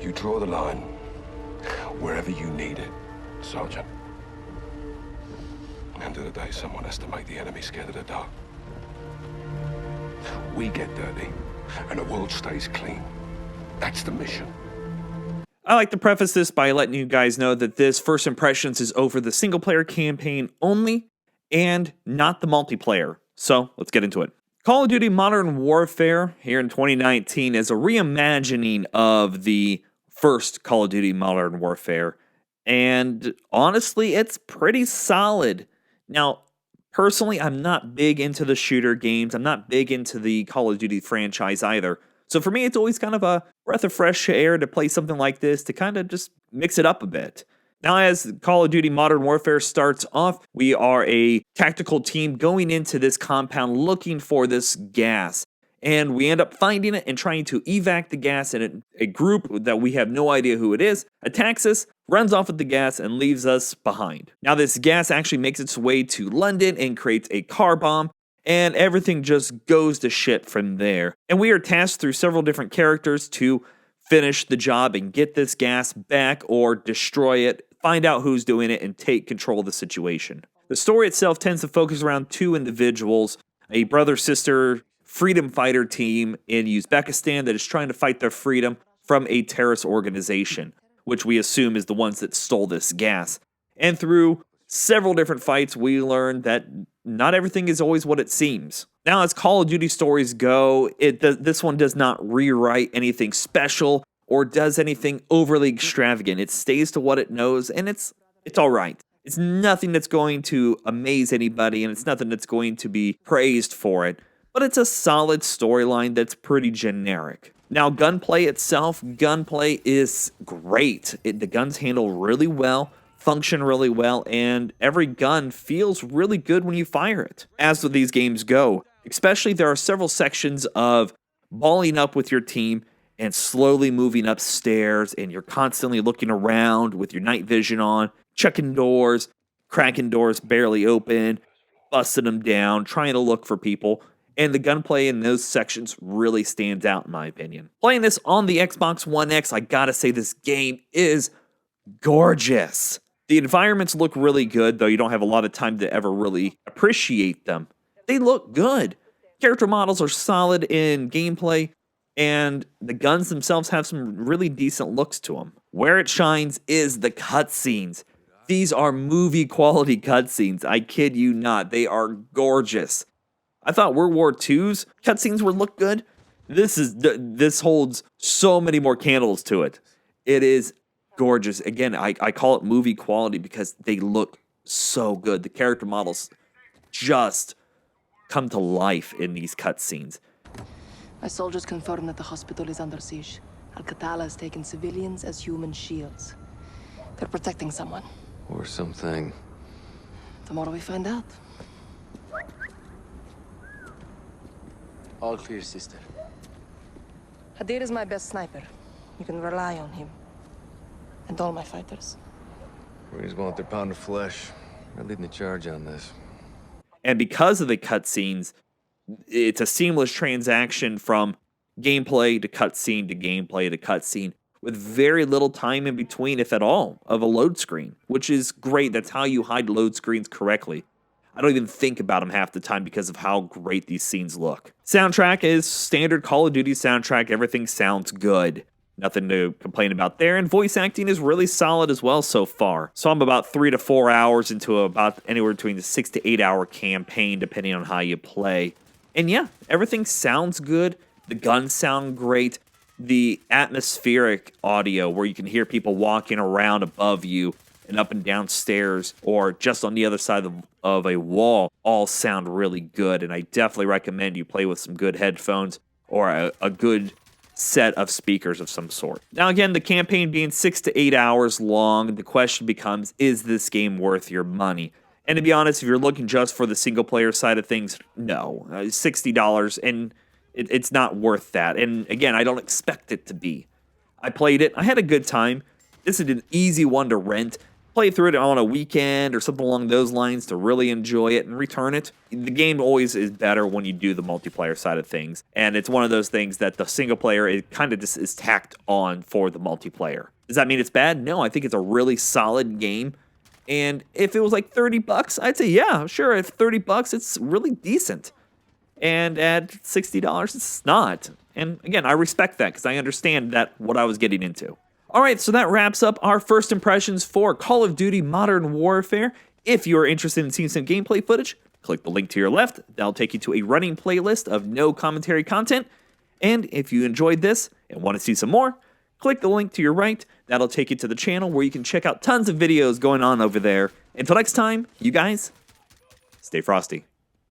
You draw the line wherever you need it, Sergeant. End of the day, someone has to make the enemy scared of the dark. We get dirty, and the world stays clean. That's the mission. I like to preface this by letting you guys know that this First Impressions is over the single-player campaign only, and not the multiplayer. So, let's get into it. Call of Duty Modern Warfare here in 2019 is a reimagining of the first Call of Duty Modern Warfare, and honestly, it's pretty solid. Now, personally, I'm not big into the shooter games. I'm not big into the Call of Duty franchise either. So for me, it's always kind of a breath of fresh air to play something like this to kind of just mix it up a bit. Now, as Call of Duty Modern Warfare starts off, we are a tactical team going into this compound looking for this gas. And we end up finding it and trying to evac the gas, and a group that we have no idea who it is attacks us, runs off with the gas, and leaves us behind. Now, this gas actually makes its way to London and creates a car bomb, and everything just goes to shit from there. And we are tasked through several different characters to finish the job and get this gas back or destroy it, find out who's doing it, and take control of the situation. The story itself tends to focus around two individuals, a brother-sister freedom fighter team in Uzbekistan that is trying to fight their freedom from a terrorist organization, which we assume is the ones that stole this gas. And through several different fights, we learn that not everything is always what it seems. Now, as Call of Duty stories go, this one does not rewrite anything special or does anything overly extravagant. It stays to what it knows, and it's all right. It's nothing that's going to amaze anybody, and it's nothing that's going to be praised for it. But it's a solid storyline that's pretty generic. Now, gunplay itself, gunplay is great. The guns handle really well, function really well, and every gun feels really good when you fire it. As with these games go, especially there are several sections of balling up with your team and slowly moving upstairs, and you're constantly looking around with your night vision on, checking doors, cracking doors barely open, busting them down, trying to look for people. And the gunplay in those sections really stands out, in my opinion. Playing this on the Xbox One X, I gotta say this game is gorgeous. The environments look really good, though you don't have a lot of time to ever really appreciate them. They look good. Character models are solid in gameplay, and the guns themselves have some really decent looks to them. Where it shines is the cutscenes. These are movie quality cutscenes. I kid you not. They are gorgeous. I thought World War II's cutscenes would look good. This holds so many more candles to it. It is gorgeous. Again, I call it movie quality because they look so good. The character models just come to life in these cutscenes. My soldiers confirm that the hospital is under siege. Al-Qatala has taken civilians as human shields. They're protecting someone. Or something. Tomorrow we find out. All clear, sister. Hadir is my best sniper. You can rely on him. And all my fighters. Marines want their pound of flesh. They're leading the charge on this. And because of the cutscenes, it's a seamless transaction from gameplay to cutscene to gameplay to cutscene with very little time in between, if at all, of a load screen, which is great. That's how you hide load screens correctly. I don't even think about them half the time because of how great these scenes look. Soundtrack is standard Call of Duty soundtrack. Everything sounds good. Nothing to complain about there. And voice acting is really solid as well so far. So I'm about 3 to 4 hours into about anywhere between the 6 to 8 hour campaign, depending on how you play. And yeah, everything sounds good. The guns sound great. The atmospheric audio where you can hear people walking around above you and up and down stairs or just on the other side of a wall all sound really good. And I definitely recommend you play with some good headphones or a good set of speakers of some sort. Now again, the campaign being 6 to 8 hours long, the question becomes, is this game worth your money? And to be honest, if you're looking just for the single player side of things, no. $60 and it's not worth that. And again, I don't expect it to be. I played it. I had a good time. This is an easy one to rent. play through it on a weekend or something along those lines to really enjoy it and return it. The game always is better when you do the multiplayer side of things. And it's one of those things that the single player, it kind of just is tacked on for the multiplayer. Does that mean it's bad? No, I think it's a really solid game. And if it was like $30, I'd say, yeah, sure. If $30, it's really decent. And at $60, it's not. And again, I respect that because I understand that what I was getting into. All right, so that wraps up our first impressions for Call of Duty Modern Warfare. If you are interested in seeing some gameplay footage, click the link to your left. That'll take you to a running playlist of no commentary content. And if you enjoyed this and want to see some more, click the link to your right. That'll take you to the channel where you can check out tons of videos going on over there. Until next time, you guys, stay frosty.